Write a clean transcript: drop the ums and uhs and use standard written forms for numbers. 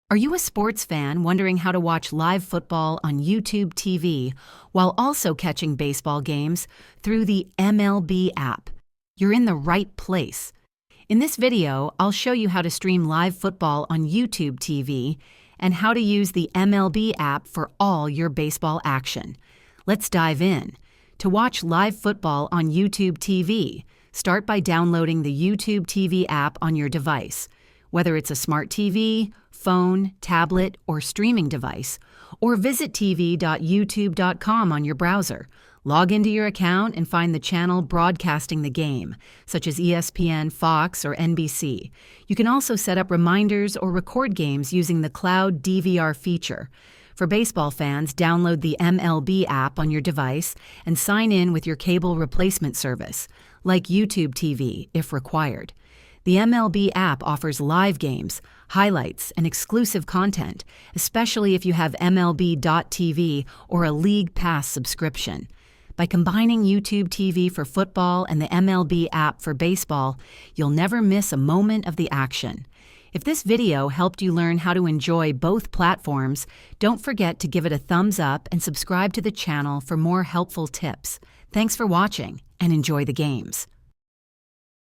Are you a sports fan wondering how to watch live football on YouTube TV while also catching baseball games through the MLB app? You're in the right place. In this video, I'll show you how to stream live football on YouTube TV and how to use the MLB app for all your baseball action. Let's dive in. To watch live football on YouTube TV, start by downloading the YouTube TV app on your device. Whether it's a smart TV, phone, tablet, or streaming device, or visit tv.youtube.com on your browser. Log into your account and find the channel broadcasting the game, such as ESPN, Fox, or NBC. You can also set up reminders or record games using the Cloud DVR feature. For baseball fans, download the MLB app on your device and sign in with your cable replacement service, like YouTube TV, if required. The MLB app offers live games, highlights, and exclusive content, especially if you have MLB.tv or a League Pass subscription. By combining YouTube TV for football and the MLB app for baseball, you'll never miss a moment of the action. If this video helped you learn how to enjoy both platforms, don't forget to give it a thumbs up and subscribe to the channel for more helpful tips. Thanks for watching, and enjoy the games.